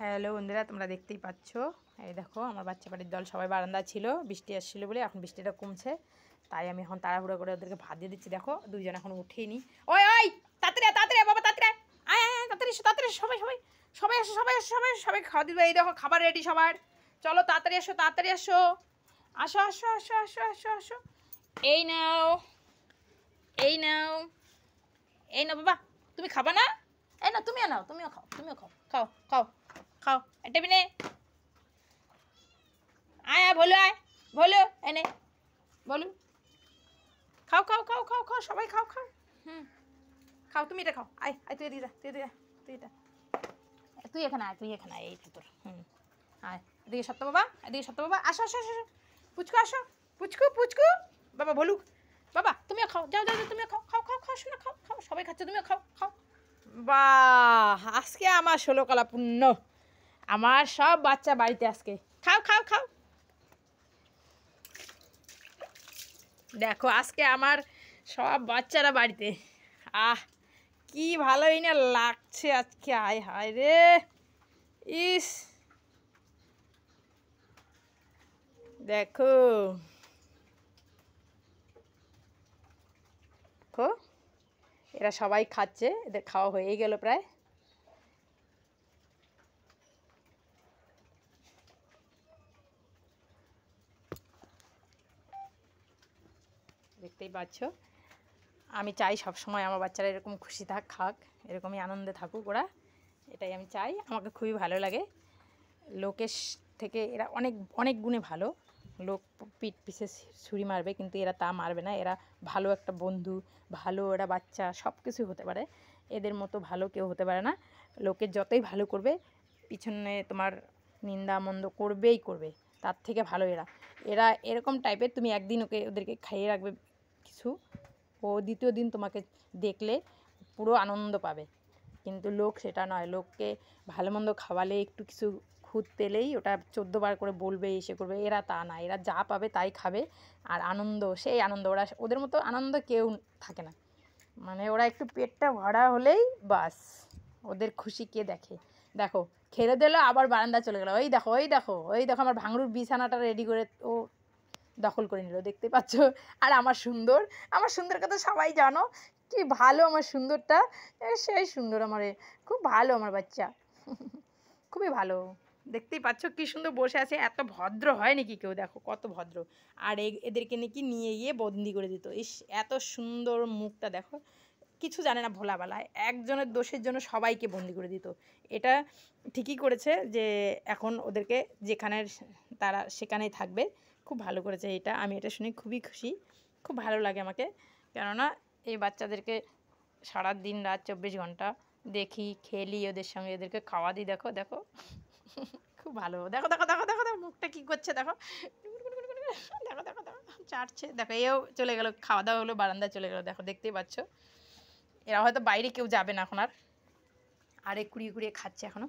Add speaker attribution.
Speaker 1: Hello বন্ধুরা, তোমরা দেখতেই পাচ্ছ। এই দেখো আমার বাচ্চা বাড়ির দল সবাই বারান্দা ছিল, বৃষ্টি আসছিল বলে। এখন বৃষ্টিটা কমছে, তাই আমি এখন তাড়াহুড়ো করে ওদেরকে ভাত দিয়ে দিচ্ছি। দেখো দুইজন এখন উঠেইনি। ওই ওই তাড়াতাড়ি তাড়াতাড়ি বাবা, তাড়াতাড়ি আয় আয় তাড়াতাড়ি তাড়াতাড়ি, সবাই সবাই সবাই আসো, সবাই আসো, সবাই সবাই খাওয়া দিবে। এই দেখো খাবার রেডি সবার। চলো তাড়াতাড়ি আসো, তাড়াতাড়ি আসো, আসো আসো আসো আসো আসো আসো। এই নাও, এই নাও, এই নাও বাবা, তুমি খাবা না? এই না, তুমিও নাও, তুমিও খাও, তুমিও খাও, খাও খাও খাও। এটা বিনে আয় আয়, ভোলু আয়, ভোলু এনে বলু, খাও খাও খাও খাও খাও, সবাই খাও খাও। খাও, তুমি এটা খাও। আয় আয়, তুই এদিকে যা, তুই এদিকে যা, তুই এটা, তুই এখানে আয়, তুই এখানে আয়, এই তোর আয় এদিকে সত্য বাবা, এদিকে সত্য বাবা, আসো আসো আসো, পুচকু আসো, পুচকু পুচকু বাবা, ভোলু বাবা, তুমিও খাও, যাও যাও, তুমিও খাও খাও খাও খাও, শোনো খাও খাও, সবাই খাচ্ছে, তুমিও খাও খাও। বাহ, আজকে আমার 16 কলা পূর্ণ। আমার সব বাচ্চা বাড়িতে আজকে। খাও খাও খাও। দেখো আজকে আমার সব বাচ্চারা বাড়িতে। আহ, কি ভালোই না লাগছে আজকে। আয় হায় রে, ইস দেখো দেখো, এরা সবাই খাচ্ছে, এদের খাওয়া হয়ে গেল প্রায়। দেখতেই পাচ্ছ, আমি চাই সব সময় আমার বাচ্চারা এরকম খুশি থাক, খাক, এরকমই আনন্দে থাকুক ওরা, এটাই আমি চাই। আমাকে খুবই ভালো লাগে। লোকের থেকে এরা অনেক অনেক গুণে ভালো। লোক পিঠ পিছে ছুরি মারবে, কিন্তু এরা তা মারবে না। এরা ভালো একটা বন্ধু, ভালো এরা বাচ্চা, সব কিছুই হতে পারে। এদের মতো ভালো কেউ হতে পারে না। লোকের যতই ভালো করবে, পিছনে তোমার নিন্দা মন্দ করবেই করবে। তার থেকে ভালো এরা এরা এরকম টাইপের। তুমি একদিন ওদেরকে খাইয়ে রাখবে কিছু, ও দ্বিতীয় দিন তোমাকে দেখলে পুরো আনন্দ পাবে। কিন্তু লোক সেটা নয়। লোককে ভালো মন্দ খাওয়ালে, একটু কিছু খুঁত পেলেই ওটা 14 বার করে বলবে, এসে করবে। এরা তা না, এরা যা পাবে তাই খাবে। আর আনন্দ, সেই আনন্দ। ওদের মতো আনন্দ কেউ থাকে না। মানে ওরা একটু পেটটা ভরা হলেই বাস, ওদের খুশি কে দেখে। দেখো খেলে দিল, আবার বারান্দা চলে গেলো। ওই দেখো ওই দেখো ওই দেখো, আমার ভাঙড়ুর বিছানাটা রেডি করে ও দখল করে নিল, দেখতে পাচ্ছ। আর আমার সুন্দর, আমার সুন্দর কথা সবাই জানো, কি ভালো আমার সুন্দরটা, সেই সুন্দর আমার, খুব ভালো আমার বাচ্চা, খুবই ভালো। দেখতেই পাচ্ছ কি সুন্দর বসে আছে। এত ভদ্র হয় নাকি কেউ? দেখো কত ভদ্র। আর এদেরকে নাকি নিয়ে গিয়ে বন্দি করে দিত। ইস, এত সুন্দর মুখটা দেখো, কিছু জানে না ভোলাবেলায়। একজনের দোষের জন্য সবাইকে বন্দি করে দিত। এটা ঠিকই করেছে যে এখন ওদেরকে যেখানে তারা সেখানেই থাকবে। খুব ভালো করেছে এটা, আমি এটা শুনে খুবই খুশি। খুব ভালো লাগে আমাকে, কেননা এই বাচ্চাদেরকে সারা দিন রাত 24 ঘন্টা দেখি, খেলি ওদের সঙ্গে, এদেরকে খাওয়া দিই। দেখো দেখো, খুব ভালো। দেখো দেখো দেখো দেখো দেখো, মুখটা কী করছে দেখো, দেখো দেখো দেখো, চাটছে। দেখো এও চলে গেলো, খাওয়া দাওয়া হলো, বারান্দায় চলে গেলো। দেখো দেখতেই পাচ্ছ, এরা হয়তো বাইরে কেউ যাবে না এখন আর, কুড়িয়ে কুড়িয়ে খাচ্ছে এখনও।